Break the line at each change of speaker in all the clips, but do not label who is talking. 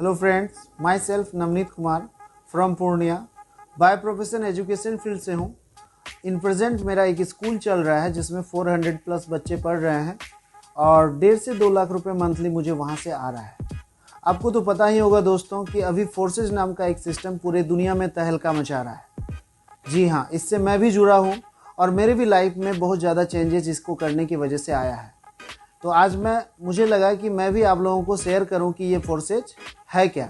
Hello friends, my self Navneet Kumar from Purnia. By profession education field से हूँ। In present मेरा एक स्कूल चल रहा है जिसमें 400 प्लस बच्चे पढ़ रहे हैं और 1.5 से 2 लाख रुपए मंथली मुझे वहाँ से आ रहा है। आपको तो पता ही होगा दोस्तों कि अभी फोर्सेज नाम का एक सिस्टम पूरे दुनिया में तहलका मचा रहा है। जी हाँ, इससे मैं भी जुड़ा हूँ और मेरे भी लाइफ में बहुत ज़्यादा चेंजेस इसको करने की वजह से आया है। तो आज मुझे लगा कि मैं भी आप लोगों को शेयर करूं कि ये फोर्सेज है क्या।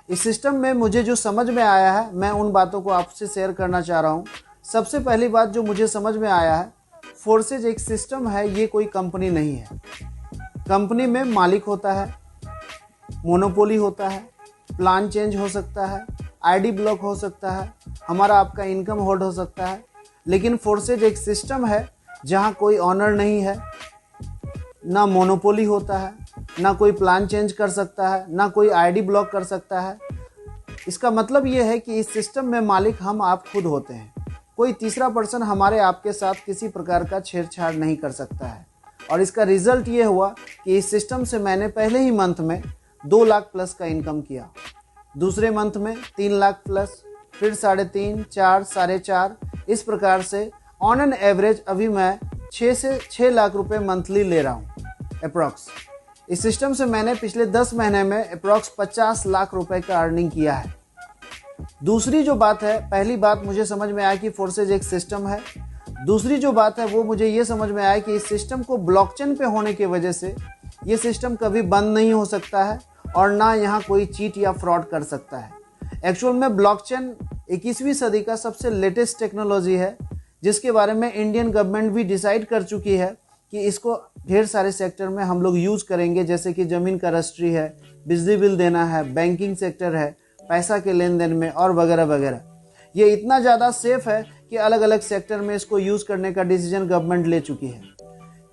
इस सिस्टम में मुझे जो समझ में आया है मैं उन बातों को आपसे शेयर करना चाह रहा हूं। सबसे पहली बात जो मुझे समझ में आया है, फोर्सेज एक सिस्टम है, ये कोई कंपनी नहीं है। कंपनी में मालिक होता है, मोनोपोली होता है, प्लान चेंज हो सकता है, आईडी ब्लॉक हो सकता है, हमारा आपका इनकम होल्ड हो सकता है। लेकिन फोर्सेज एक सिस्टम है जहाँ कोई ऑनर नहीं है, ना मोनोपोली होता है, ना कोई प्लान चेंज कर सकता है, ना कोई आईडी ब्लॉक कर सकता है। इसका मतलब ये है कि इस सिस्टम में मालिक हम आप खुद होते हैं। कोई तीसरा पर्सन हमारे आपके साथ किसी प्रकार का छेड़छाड़ नहीं कर सकता है। और इसका रिजल्ट ये हुआ कि इस सिस्टम से मैंने पहले ही मंथ में 2 लाख प्लस का इनकम किया, दूसरे मंथ में 3 लाख प्लस, फिर 3.5, 4, 4.5, इस प्रकार से ऑन एन एवरेज अभी मैं 6 से 6 लाख रुपए मंथली ले रहा हूँ अप्रॉक्स। इस सिस्टम से मैंने पिछले 10 महीने में अप्रॉक्स 50 लाख रुपए का अर्निंग किया है। दूसरी जो बात है, पहली बात मुझे समझ में आया कि फोर्सेज एक सिस्टम है। दूसरी जो बात है वो मुझे ये समझ में आया कि इस सिस्टम को ब्लॉकचेन पे होने की वजह से ये सिस्टम कभी बंद नहीं हो सकता है और ना यहाँ कोई चीट या फ्रॉड कर सकता है। एक्चुअल में ब्लॉकचेन 21वीं सदी का सबसे लेटेस्ट टेक्नोलॉजी है जिसके बारे में इंडियन गवर्नमेंट भी डिसाइड कर चुकी है कि इसको ढेर सारे सेक्टर में हम लोग यूज़ करेंगे, जैसे कि ज़मीन का रजिस्ट्री है, बिजली बिल देना है, बैंकिंग सेक्टर है, पैसा के लेन देन में और वगैरह वगैरह। ये इतना ज़्यादा सेफ है कि अलग अलग सेक्टर में इसको यूज़ करने का डिसीजन गवर्नमेंट ले चुकी है।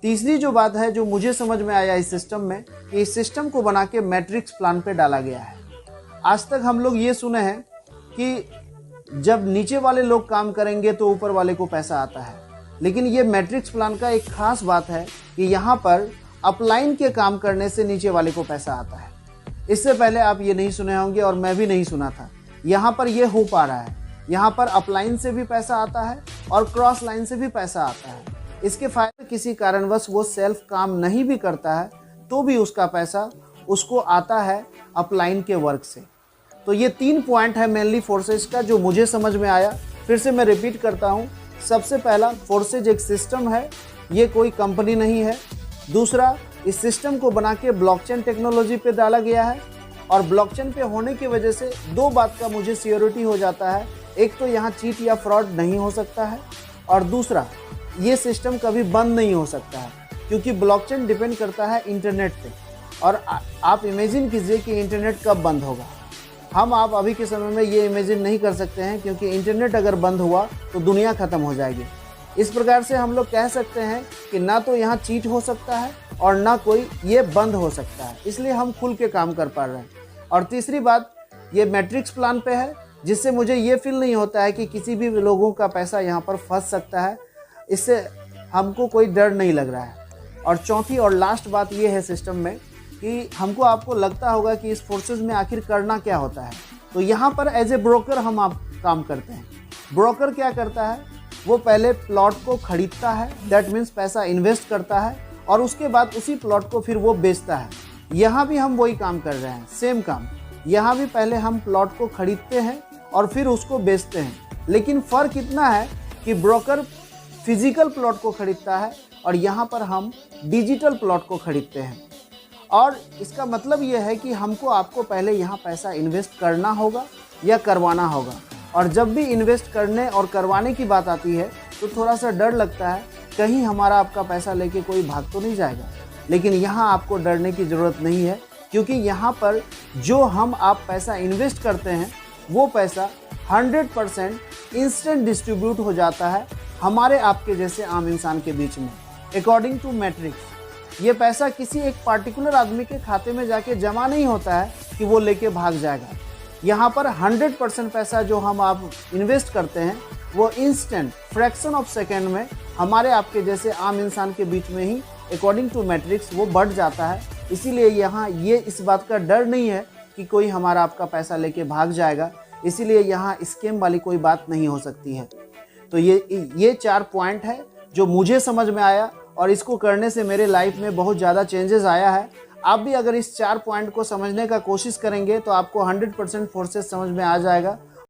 तीसरी जो बात है जो मुझे समझ में आया इस सिस्टम में, कि इस सिस्टम को बना के मैट्रिक्स प्लान पे डाला गया है। आज तक हम लोग ये सुने हैं कि जब नीचे वाले लोग काम करेंगे तो ऊपर वाले को पैसा आता है, लेकिन ये मैट्रिक्स प्लान का एक खास बात है कि यहाँ पर अपलाइन के काम करने से नीचे वाले को पैसा आता है। इससे पहले आप ये नहीं सुने होंगे और मैं भी नहीं सुना था। यहाँ पर ये हो पा रहा है। यहाँ पर अपलाइन से भी पैसा आता है और क्रॉस लाइन से भी पैसा आता है। इसके फायदे, किसी कारणवश वो सेल्फ काम नहीं भी करता है तो भी उसका पैसा उसको आता है अपलाइन के वर्क से। तो ये 3 पॉइंट है मेनली फोर्सेज का जो मुझे समझ में आया। फिर से मैं रिपीट करता हूँ। सबसे पहला, फोर्सेज एक सिस्टम है, ये कोई कंपनी नहीं है। दूसरा, इस सिस्टम को बना के ब्लॉकचेन टेक्नोलॉजी पे डाला गया है और ब्लॉकचेन पे होने की वजह से 2 बात का मुझे श्योरिटी हो जाता है। एक तो यहाँ चीट या फ्रॉड नहीं हो सकता है और दूसरा, ये सिस्टम कभी बंद नहीं हो सकता है क्योंकि ब्लॉकचेन डिपेंड करता है इंटरनेट पे। और आप इमेजिन कीजिए कि इंटरनेट कब बंद होगा। हम आप अभी के समय में ये इमेजिन नहीं कर सकते हैं क्योंकि इंटरनेट अगर बंद हुआ तो दुनिया ख़त्म हो जाएगी। इस प्रकार से हम लोग कह सकते हैं कि ना तो यहाँ चीट हो सकता है और ना कोई ये बंद हो सकता है, इसलिए हम खुल के काम कर पा रहे हैं। और तीसरी बात, ये मैट्रिक्स प्लान पे है जिससे मुझे ये फील नहीं होता है कि किसी भी लोगों का पैसा यहाँ पर फंस सकता है। इससे हमको कोई डर नहीं लग रहा है। और चौथी और लास्ट बात ये है सिस्टम में कि हमको आपको लगता होगा कि इस फोर्सेज में आखिर करना क्या होता है। तो यहाँ पर एज ए ब्रोकर हम आप काम करते हैं। ब्रोकर क्या करता है, वो पहले प्लॉट को खरीदता है, दैट मीन्स पैसा इन्वेस्ट करता है और उसके बाद उसी प्लॉट को फिर वो बेचता है। यहाँ भी हम वही काम कर रहे हैं, सेम काम। यहाँ भी पहले हम प्लॉट को खरीदते हैं और फिर उसको बेचते हैं, लेकिन फ़र्क इतना है कि ब्रोकर फिजिकल प्लॉट को खरीदता है और यहाँ पर हम डिजिटल प्लॉट को खरीदते हैं। और इसका मतलब ये है कि हमको आपको पहले यहाँ पैसा इन्वेस्ट करना होगा या करवाना होगा। और जब भी इन्वेस्ट करने और करवाने की बात आती है तो थोड़ा सा डर लगता है, कहीं हमारा आपका पैसा लेके कोई भाग तो नहीं जाएगा। लेकिन यहाँ आपको डरने की ज़रूरत नहीं है क्योंकि यहाँ पर जो हम आप पैसा इन्वेस्ट करते हैं वो पैसा 100% इंस्टेंट डिस्ट्रीब्यूट हो जाता है हमारे आपके जैसे आम इंसान के बीच में। अकॉर्डिंग टू मैट्रिक्स, ये पैसा किसी एक पार्टिकुलर आदमी के खाते में जाके जमा नहीं होता है कि वो लेके भाग जाएगा। यहाँ पर 100% पैसा जो हम आप इन्वेस्ट करते हैं वो इंस्टेंट फ्रैक्शन ऑफ सेकेंड में हमारे आपके जैसे आम इंसान के बीच में ही अकॉर्डिंग टू मैट्रिक्स वो बढ़ जाता है। इसीलिए यहाँ ये इस बात का डर नहीं है कि कोई हमारा आपका पैसा लेके भाग जाएगा, इसीलिए यहाँ स्कैम वाली कोई बात नहीं हो सकती है। तो ये 4 पॉइंट है जो मुझे समझ में आया और इसको करने से मेरे लाइफ में बहुत ज़्यादा चेंजेस आया है। आप भी अगर इस 4 पॉइंट को समझने का कोशिश करेंगे तो आपको 100% फोर्सेस समझ में आ जाएगा